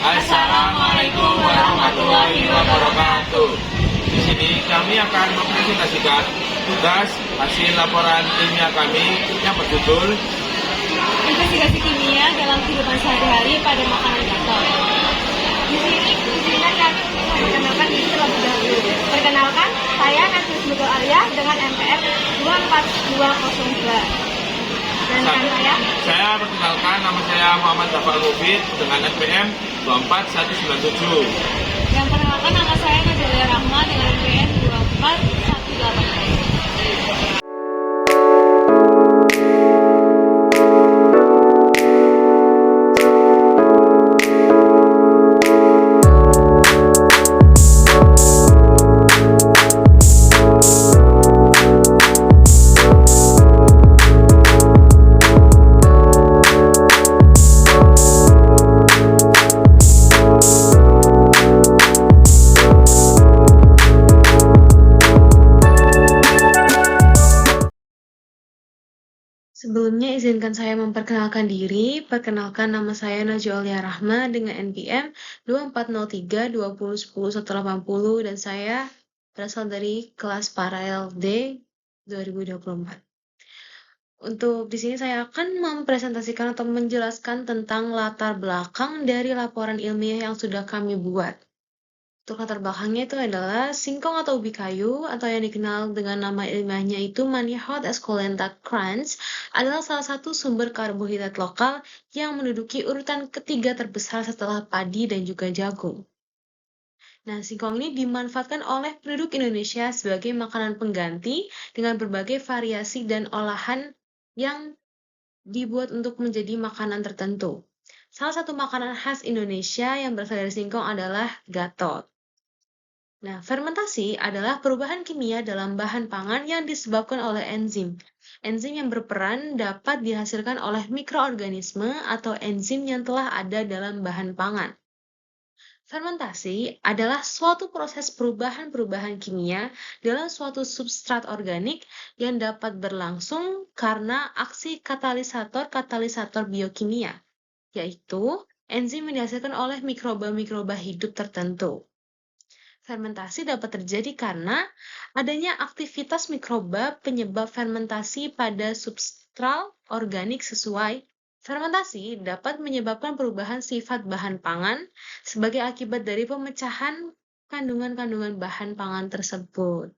Assalamualaikum warahmatullahi wabarakatuh. Di sini kami akan mempresentasikan tugas hasil laporan ilmiah kami yang berjudul Investigasi kimia dalam kehidupan sehari-hari pada makanan gatal. Di sini izinkan kami memperkenalkan diri terlebih dahulu. Perkenalkan, saya Natsir Nugul Arya dengan NPM 24202. Dan saya perkenalkan, nama saya Muhammad Jafar Mufid dengan NPM 24197. Yang perkenalkan, nama saya Najulia Rahma dengan NPM 24118. Sebelumnya izinkan saya memperkenalkan diri. Perkenalkan, nama saya Najulia Rahma dengan NPM 24032010 dan saya berasal dari kelas Paralel D 2024. Untuk di sini saya akan mempresentasikan atau menjelaskan tentang latar belakang dari laporan ilmiah yang sudah kami buat. Untuk latar belakangnya itu adalah singkong atau ubi kayu atau yang dikenal dengan nama ilmiahnya itu Manihot esculenta crans adalah salah satu sumber karbohidrat lokal yang menduduki urutan ketiga terbesar setelah padi dan juga jagung. Nah, singkong ini dimanfaatkan oleh penduduk Indonesia sebagai makanan pengganti dengan berbagai variasi dan olahan yang dibuat untuk menjadi makanan tertentu. Salah satu makanan khas Indonesia yang berasal dari singkong adalah gatot. Nah, fermentasi adalah perubahan kimia dalam bahan pangan yang disebabkan oleh enzim. Enzim yang berperan dapat dihasilkan oleh mikroorganisme atau enzim yang telah ada dalam bahan pangan. Fermentasi adalah suatu proses perubahan-perubahan kimia dalam suatu substrat organik yang dapat berlangsung karena aksi katalisator-katalisator biokimia, yaitu enzim yang dihasilkan oleh mikroba-mikroba hidup tertentu. Fermentasi dapat terjadi karena adanya aktivitas mikroba penyebab fermentasi pada substrat organik sesuai. Fermentasi dapat menyebabkan perubahan sifat bahan pangan sebagai akibat dari pemecahan kandungan-kandungan bahan pangan tersebut.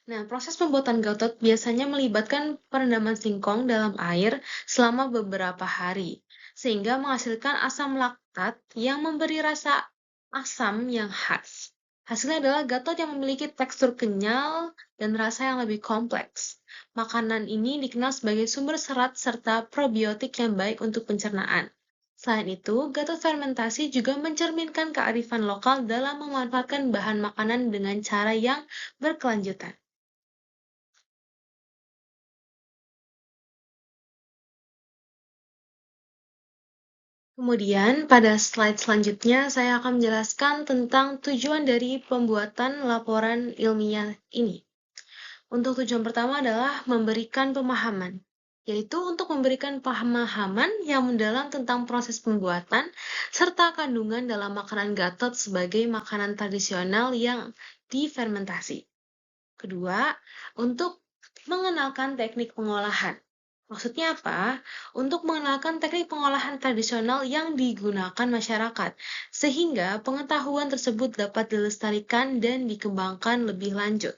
Nah, proses pembuatan gatot biasanya melibatkan perendaman singkong dalam air selama beberapa hari, sehingga menghasilkan asam laktat yang memberi rasa asam yang khas. Hasilnya adalah gatot yang memiliki tekstur kenyal dan rasa yang lebih kompleks. Makanan ini dikenal sebagai sumber serat serta probiotik yang baik untuk pencernaan. Selain itu, gatot fermentasi juga mencerminkan kearifan lokal dalam memanfaatkan bahan makanan dengan cara yang berkelanjutan. Kemudian, pada slide selanjutnya, saya akan menjelaskan tentang tujuan dari pembuatan laporan ilmiah ini. Untuk tujuan pertama adalah memberikan pemahaman, yaitu untuk memberikan pemahaman yang mendalam tentang proses pembuatan serta kandungan dalam makanan gatot sebagai makanan tradisional yang difermentasi. Kedua, untuk mengenalkan teknik pengolahan. Maksudnya apa? Untuk mengenalkan teknik pengolahan tradisional yang digunakan masyarakat, sehingga pengetahuan tersebut dapat dilestarikan dan dikembangkan lebih lanjut.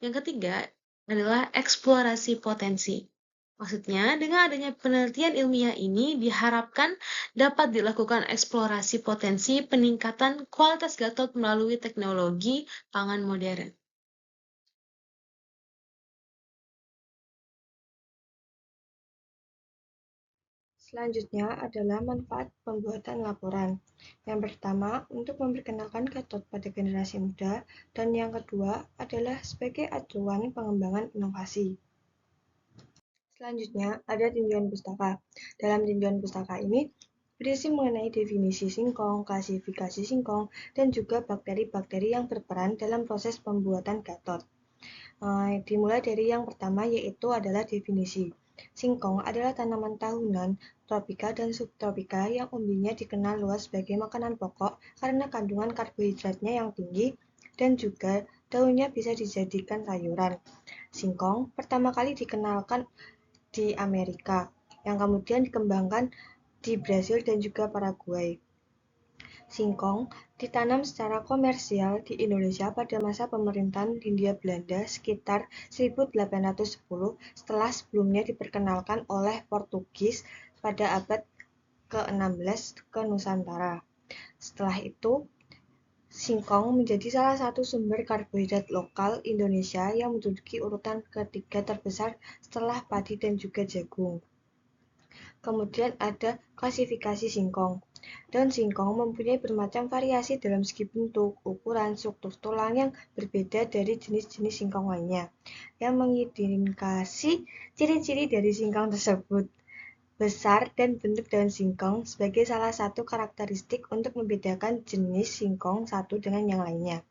Yang ketiga adalah eksplorasi potensi. Maksudnya, dengan adanya penelitian ilmiah ini diharapkan dapat dilakukan eksplorasi potensi peningkatan kualitas gatot melalui teknologi pangan modern. Selanjutnya adalah manfaat pembuatan laporan. Yang pertama, untuk memperkenalkan gatot pada generasi muda, dan yang kedua adalah sebagai acuan pengembangan inovasi. Selanjutnya, ada tinjauan pustaka. Dalam tinjauan pustaka ini, berisi mengenai definisi singkong, klasifikasi singkong, dan juga bakteri-bakteri yang berperan dalam proses pembuatan gatot. Dimulai dari yang pertama, yaitu adalah definisi. Singkong adalah tanaman tahunan, tropika dan subtropika yang umbinya dikenal luas sebagai makanan pokok karena kandungan karbohidratnya yang tinggi dan juga daunnya bisa dijadikan sayuran. Singkong pertama kali dikenalkan di Amerika, yang kemudian dikembangkan di Brasil dan juga Paraguay. Singkong ditanam secara komersial di Indonesia pada masa pemerintahan Hindia Belanda sekitar 1810 setelah sebelumnya diperkenalkan oleh Portugis pada abad ke-16 ke Nusantara. Setelah itu, singkong menjadi salah satu sumber karbohidrat lokal Indonesia yang menduduki urutan ketiga terbesar setelah padi dan juga jagung. Kemudian ada klasifikasi singkong. Daun singkong mempunyai bermacam variasi dalam segi bentuk, ukuran, struktur tulang yang berbeda dari jenis-jenis singkong lainnya, yang mengindikasi ciri-ciri dari singkong tersebut. Besar dan bentuk daun singkong sebagai salah satu karakteristik untuk membedakan jenis singkong satu dengan yang lainnya.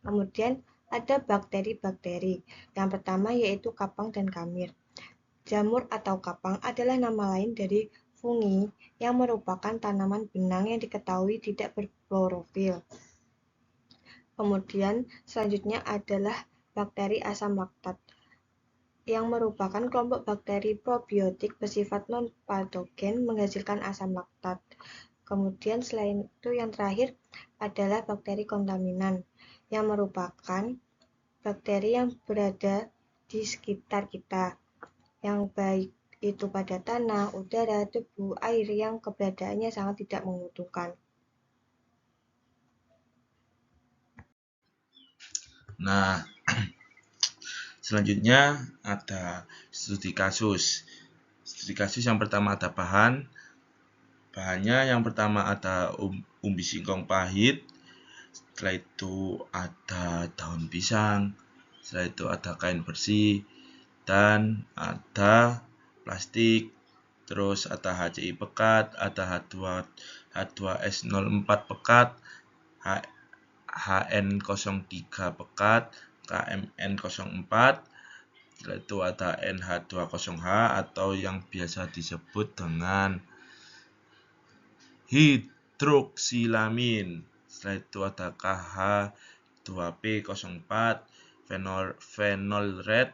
Kemudian ada bakteri-bakteri. Yang pertama yaitu kapang dan kamir. Jamur atau kapang adalah nama lain dari fungi yang merupakan tanaman benang yang diketahui tidak berklorofil. Kemudian selanjutnya adalah bakteri asam laktat yang merupakan kelompok bakteri probiotik bersifat non-patogen menghasilkan asam laktat. Kemudian selain itu yang terakhir adalah bakteri kontaminan yang merupakan bakteri yang berada di sekitar kita, yang baik itu pada tanah, udara, debu, air yang keberadaannya sangat tidak menguntungkan. Nah, selanjutnya ada studi kasus. Studi kasus yang pertama ada bahannya yang pertama ada umbi singkong pahit, setelah itu ada daun pisang, setelah itu ada kain bersih, dan ada plastik, terus ada HCI pekat, ada H2S04 pekat, HN03 pekat, KMN04, setelah itu ada NH20H atau yang biasa disebut dengan hidroksilamin. Setelah itu ada KH2P04, phenol red,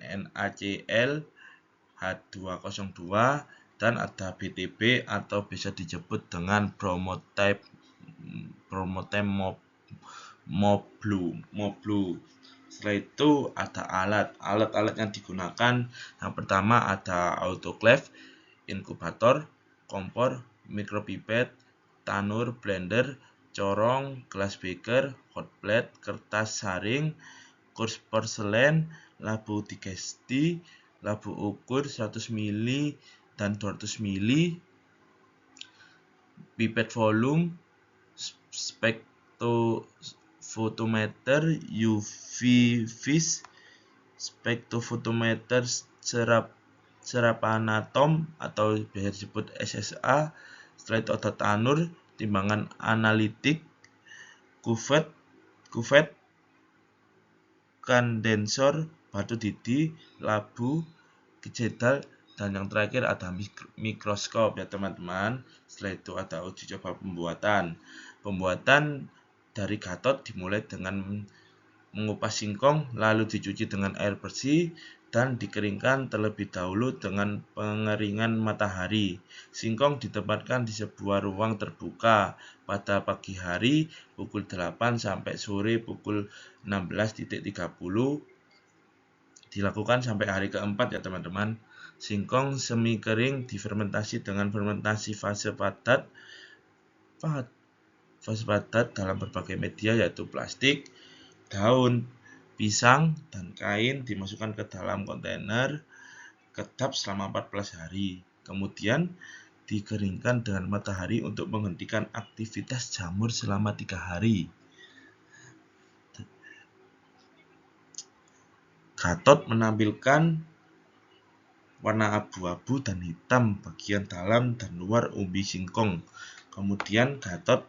NaCl, H202, dan ada BTB atau bisa disebut dengan bromotype moblu. Setelah itu ada alat yang digunakan. Yang pertama ada autoclave, inkubator, kompor, micropipet, tanur, blender, corong, glass beaker, hot plate, kertas saring, kurs porselen, labu digesti, labu ukur 100 ml dan 200 ml, pipet volume, spektrofotometer, UV vis, spektrofotometer serapanatom atau biasa disebut SSA. Setelah itu ada tanur, timbangan analitik, kuvet, kondensor, batu didi, labu, kejedal, dan yang terakhir ada mikroskop ya teman-teman. Setelah itu ada uji coba pembuatan. Pembuatan dari gatot dimulai dengan mengupas singkong, lalu dicuci dengan air bersih dan dikeringkan terlebih dahulu dengan pengeringan matahari. Singkong ditempatkan di sebuah ruang terbuka pada pagi hari pukul 8 sampai sore pukul 16.30. Dilakukan sampai hari keempat ya teman-teman. Singkong semi kering difermentasi dengan fermentasi fase padat dalam berbagai media yaitu plastik, daun pisang, dan kain dimasukkan ke dalam kontainer kedap selama 14 hari. Kemudian dikeringkan dengan matahari untuk menghentikan aktivitas jamur selama 3 hari. Gatot menampilkan warna abu-abu dan hitam bagian dalam dan luar umbi singkong. Kemudian gatot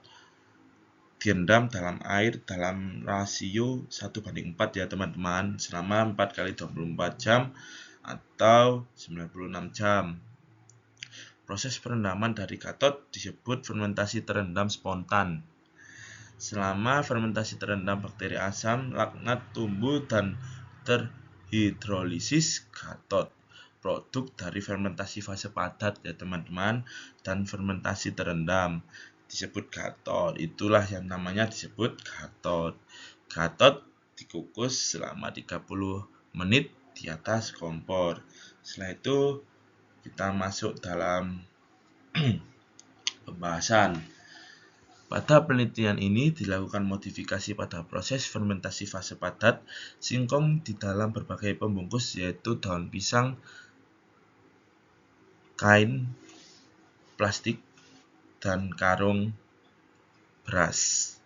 direndam dalam air dalam rasio 1:4 ya teman-teman selama 4 kali 24 jam atau 96 jam. Proses perendaman dari katod disebut fermentasi terendam spontan. Selama fermentasi terendam, bakteri asam laknat tumbuh dan terhidrolisis katod. Produk dari fermentasi fase padat ya teman-teman, dan fermentasi terendam disebut katod. Itulah yang namanya disebut katod. Katod dikukus selama 30 menit di atas kompor. Setelah itu kita masuk dalam pembahasan. Pada penelitian ini dilakukan modifikasi pada proses fermentasi fase padat singkong di dalam berbagai pembungkus, yaitu daun pisang, kain, plastik, dan karung beras.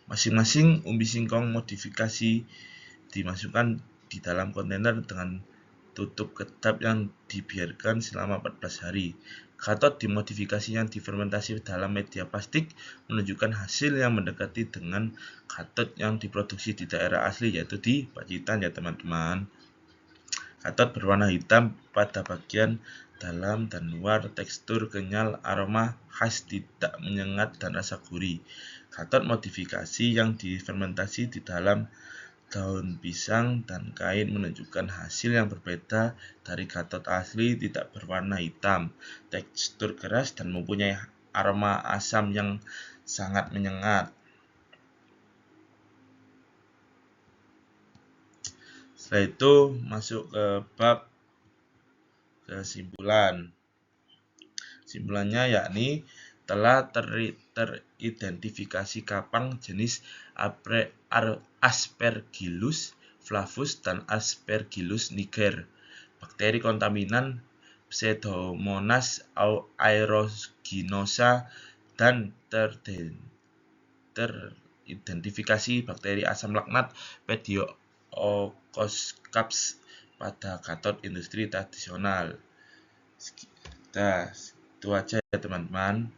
Masing-masing umbi singkong modifikasi dimasukkan di dalam kontainer dengan tutup kedap yang dibiarkan selama 14 hari. Katod dimodifikasi yang difermentasi dalam media plastik menunjukkan hasil yang mendekati dengan katod yang diproduksi di daerah asli, yaitu di Pacitan ya teman-teman. Katod berwarna hitam pada bagian dalam dan luar, tekstur kenyal, aroma khas, tidak menyengat, dan rasa gurih. Katod modifikasi yang difermentasi di dalam daun pisang dan kain menunjukkan hasil yang berbeda dari katod asli, tidak berwarna hitam, tekstur keras, dan mempunyai aroma asam yang sangat menyengat. Setelah itu masuk ke bab kesimpulan. Kesimpulannya yakni telah teridentifikasi kapang jenis Aspergillus flavus dan Aspergillus niger, bakteri kontaminan Pseudomonas aeruginosa, dan teridentifikasi bakteri asam laknat Pediococcus pada katod industri tradisional. Nah, itu aja ya teman-teman.